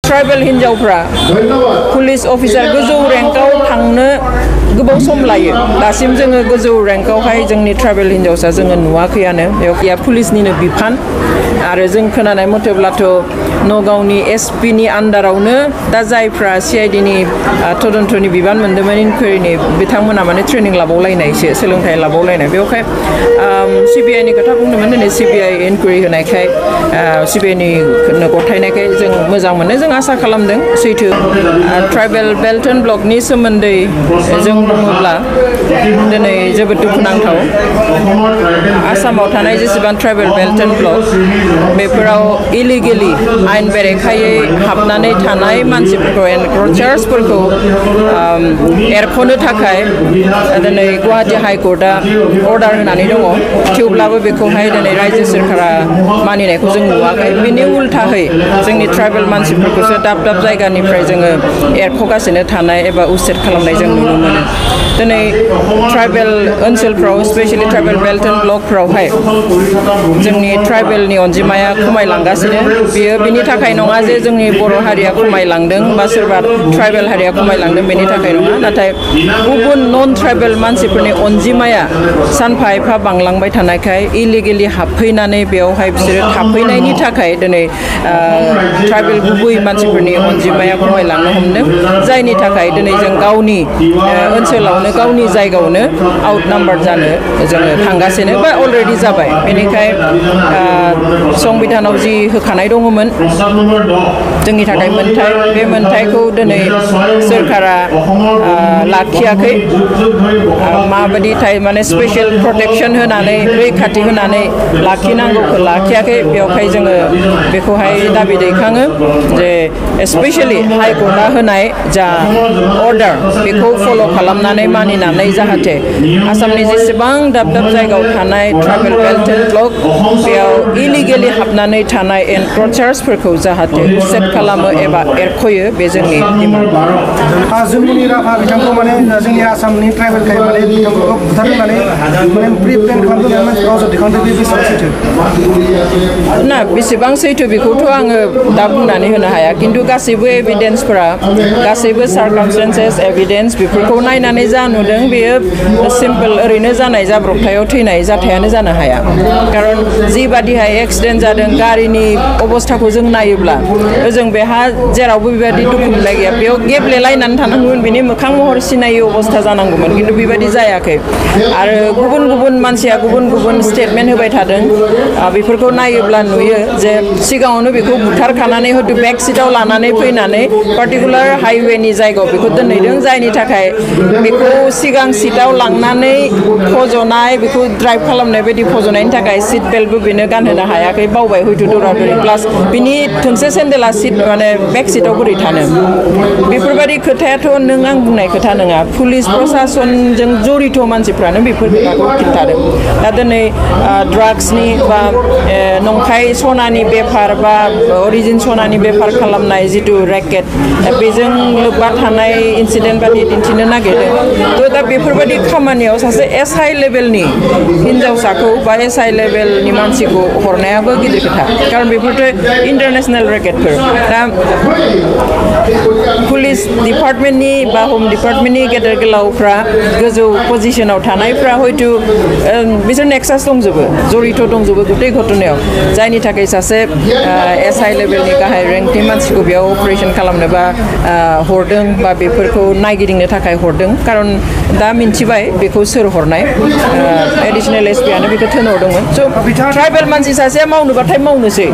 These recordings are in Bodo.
ट्राइबेल हिन्जावफ्रा पुलिस अफिसार गोजौ रेंकआव थांनो गोबाव सम लायो दासिम जोङो गोजौ रेंकआवहाय जोंनि ट्राइबेल हिन्जावसा जोङो नुवाखैयानो बेयाव पुलिसनिनो बिफान आरो जों खोनानाय मथेब्लाथ' नगावनि एसपि नि आन्डारावनो दा जायफ्रा सिआइडि नि तदन्तनि बिबान मोन्दोंमोन इनकुवेरिनि बिथांमोना माने ट्रेनिं लाबावलायनायसो सोलोंथाइ लाबावलायनाय बेवहाय सिबिआइ नि खोथा बुंदोंमोन दिनै सिबिआइ इनकुवेरि होनायखाय सिबिआइ नि गथायनायखाय जों मोजां मोनो जों आसा खालामदों सैथो ट्राइबेल बेल्ट एन्ड ब्लकनि सोमोन्दै जों बुङोब्ला दिनै जोबोद दुखुनांथाव आसामाव थानाय जेसेबां ट्राइबेल बेल्ट एन्ड ब्लक बेफोराव इलिगेलि आयेन बेरेखायै हाबनानै थानाय मानसिफोरखौ एनक्रोचार्सफोरखौ एरख'नो थाखाय दिनै गुवाहाटी हाइकर्टआ अर्डार होनानै दङ थेवब्लाबो बेखौहाय दिनै रायजो सोरखारा मानिनायखौ जों नुवाखै बेनि उल्थाहै जोंनि ट्राइबेल मानसिफोरखौसो दाब दाब जायगानिफ्राय जोङो एरख'गासिनो थानाय एबा उसेट खालामनाय जों नुनो मोनो दिनै ट्राइबेल ओनसोलफ्राव स्पेशली ट्राइबेल बेल्ट एन्ड ब्लकफ्रावहाय जोंनि ट्राइबेलनि अनजिमाया खमायलांगासिनो बेयो बिनि थाखाय नङा जे जोंनि बर' हारिया खमायलांदों बा सोरबा ट्राइबेल हारिया खमायलांदों बेनि थाखाय नङा नाथाय गुबुन नन ट्राइबेल मानसिफोरनि अनजिमाया सानफा एफा बांलांबाय थानायखाय इलिगेलि हाबफैनानै बेयावहाय बिसोरो थाफैनायनि थाखाय दिनै ट्राइबेल गुबै मानसिफोरनि अनजिमाया खमायलांनो हमदों जायनि थाखाय दिनै जों गावनि ओनसोलावनो गावनि जायगायावनो आउट नाम्बार जानो जोङो थांगासिनो बा अलरेडि जाबाय बेनिखाय संबिधानाव जि होखानाय दङमोन जोंनि थाखाय मोनथाय बे मोनथायखौ दिनै सोरखारा लाखियाखै माबायदि थाय माने स्पेशल प्रटेक्शन होनानै रैखाथि होनानै लाखिनांगौखौ लाखियाखै बेवहाय जोङो बेखौहाय दाबि दैखाङो जे स्पेशली हाइकर्टआ होनाय जा अर्डार बेखौ फल' खालामनानै मानिनानै जाहाथे आसामनि जेसेबां दाब दाब जायगायाव थानाय ट्राइबेल बेल्ट एन्ड ब्लक बेयाव इलिगेलि हाबनानै थानाय एनक्रोचार्सफोरखौ जाहाथे सेट खालामो एबा एरख'यो बे जोंनि डिमान्ड जुनमनि राभा बिथांखौ माने जोंनि आसामनि ट्राइबेलखाय माने बिथांखौ बुथारनानै माने प्रिप्लेन खालामदों मानसिफ्रा अजद दैखांदों बे बेसेबां सैथो ना बेसेबां सैथो बेखौथ' आङो दा बुंनानै होनो हाया खिन्थु गासैबो एभिडेन्सफोरा गासैबो सार्कामस्टेन्सेस एभिडेन्स बेफोरखौ नायनानै जा नुदों बेयो सिम्पल ओरैनो जानाय जाब्रबथायाव थैनाय जाथायानो जानो हाया खारन जिबादिहाय एक्सिडेन्ट जादों गारिनि अबस्थाखौ जों नायोब्ला जों बेहा जेरावबो बेबायदि दुखु मोननाय गैया बेयाव गेब्लेलायनानै थानांगौमोन बिनि मोखां महर सिनायै अबस्था जानांगौमोन खिन्थु बेबायदि जायाखै आरो गुबुन गुबुन मानसिया गुबुन गुबुन स्टेटमेन्ट होबाय थादों बेफोरखौ नायोब्ला नुयो जे सिगाङावनो बेखौ बुथारखानानै हयथ' बेक सिटाव लानानै फैनानै पार्टिकुलार हाइवेनि जायगायाव बेखौ दोनहैदों जायनि थाखाय बेखौ सिगां सिटाव लांनानै फज'नाय बेखौ ड्राइभ खालामनाय बायदि फज'नायनि थाखाय सिट बेल्टबो बेनो गानहोनो हायाखै बावबाय हयथ' दौरादौरि प्लास बिनि थोंसे सेन्देला सिट माने बेक सिटाव बोरै थानो बेफोरबायदि खोथायाथ' नों आं बुंनाय खोथा नङा पुलिस प्रशासनजों जड़ित मानसिफ्रानो बेफोर खोथाखौ खिन्थादों दा दिनै ड्राग्सनि बा नंखाय सनानि बेफार बा अरिजिन सनानि बेफार खालामनाय जिथु रेकेट बेजों लोब्बा थानाय इन्सिडेन्ट बादि दिन्थिनो नागिरदों थ' दा बेफोरबायदि खामानियाव सासे SI लेभेलनि हिन्जावसाखौ बा SI लेभेलनि मानसिखौ हरनायाबो गिदिर खोथा खारन बेफोरथ' इन्टारनेसनेल रेकेटफोर दा पुलिस डिपार्टमेन्टनि बा हम डिपार्टमेन्टनि गेदेर गोलावफ्रा गोजौ पजिशनाव थानायफ्रा हयथ' बिसोर नेक्सास दंजोबो जड़ित दंजोबो गुथै घटनायाव जायनि थाखाय सासे SI लेभेलनि गाहाय रेंकनि मानसिखौ बेयाव अपारेशन खालामनो बा हरदों बा बेफोरखौ नायगिदिंनो थाखाय हरदों खारन दा मिन्थिबाय बेखौ सोर हरनाय एडिशनेल SP आनो बेखौ थिनहरदोंमोन स' ट्राइबेल मानसि सासेया मावनोबाथाय मावनोसै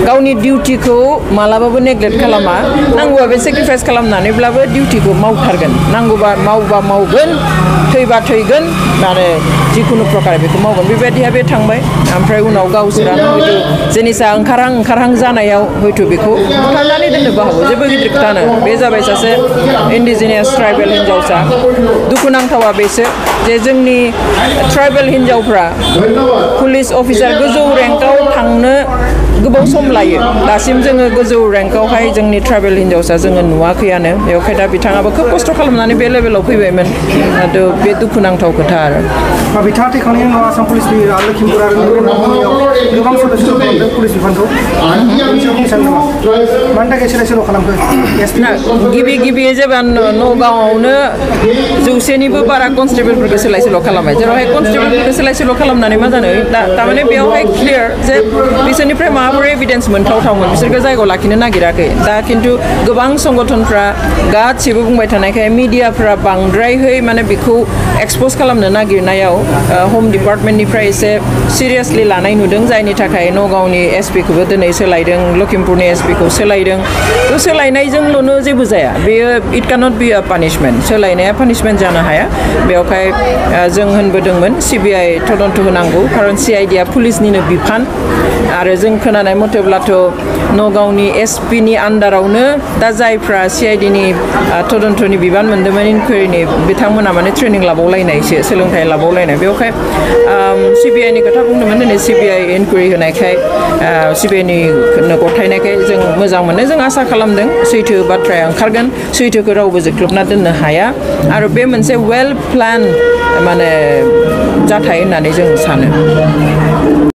गावनि डिउटिखौ मालाबाबो नेग्लेक्ट खालामा नांगौबा बे सेक्रिफाइस खालामनानैब्लाबो डिउटिखौ मावथारगोन नांगौबा मावबा मावगोन थैबा थैगोन आरो जिखुनु प्रकार बेखौ मावगोन बेबायदिहा बे थांबाय ओमफ्राय उनाव गावसोरानो हयथ' जिनिसा ओंखारहां जानायाव हयथ' बेखौ बुथारनानै दोननोबो हागौ जेबो गिदिर खोथा नङा बे जाबाय सासे इन्डिजिनियास ट्राइबेल हिन्जावसा दुखुनांथावा बेसो जे जोंनि ट्राइबेल हिन्जावफ्रा पुलिस अफिसार गोजौ रेंकआव थांनो गोबाव सम लायो दासिम जोङो गोजौ रेंकआवहाय जोंनि ट्राइबेल हिनजावसा जोङो नुवाखैयानो बेवहाय दा बिथाङाबो खोब खस्थ' खालामनानै बे लेभेलाव फैबायमोन बे दुखुनांथाव खोथा आरो बिथाङा थैखांनायनि उनाव आसाम पुलिसनि लखिमपुर आरो गोबां सदस्य खालामदों पुलिस बिफानखौ मानि थाखाय सोलाय सोल' खालामखो गिबि जेब्ला नगावआवनो 100निबो बारा कनस्टेबलफोरखौ सोलाय सोल' खालामबाय जेरावहाय कनस्टेबलफोरखौ सोलाय सोल' खालामनानै मा जानो थारमाने बेयावहाय क्लियार जे बिसोरनिफ्राय माबाफोर एभिडेन्स मोनथावथावमोन बिसोरखौ जायगायाव लाखिनो नागिराखै दा खिन्थु गोबां संगठनफ्रा गासिबो बुंबाय थानायखाय मिडियाफ्रा बांद्रायहै माने बेखौ एक्सप'ज खालामनो नागिरनायाव हम डिपार्टमेन्टनिफ्राय एसे सिरियासलि लानाय नुदों जायनि थाखाय नगावनि एसपिखौबो दिनै सोलायदों लखिमपुरनि एसपिखौ सोलायदों थ' सोलायनायजोंल'नो जेबो जाया बेयो इट कानट बि आ पानिशमेन्ट सोलायनाया पानिशमेन्ट जानो हाया बेवहाय जों होनबोदोंमोन सिबिआइ तदन्त होनांगौ खारन सिआइडिआ पुलिसनिनो बिफान आरो जों खोनानाय मथेब्लाथ' नगावनि एसपिनि आन्डारावनो दा जायफ्रा सिआइडिनि तदन्तनि बिबान मोन्दोंमोन इनकुवेरिनि बिथांमोना माने ट्रेनिं लाबावलायनायसो सोलोंथाइ लाबावलायनाय बेवहाय सिबिआइनि खोथा बुंदोंमोन दिनै सिबिआइ इनकुवेरि होनायखाय सिबिआइनि गथायनायखाय जों मोजां मोनो जों आसा खालामदों सैथो बाथ्राया ओंखारगोन सैथोखौ रावबो जोख्लोबना दोननो हाया आरो बे मोनसे वेल प्लान माने जाथाय होननानै जों सानो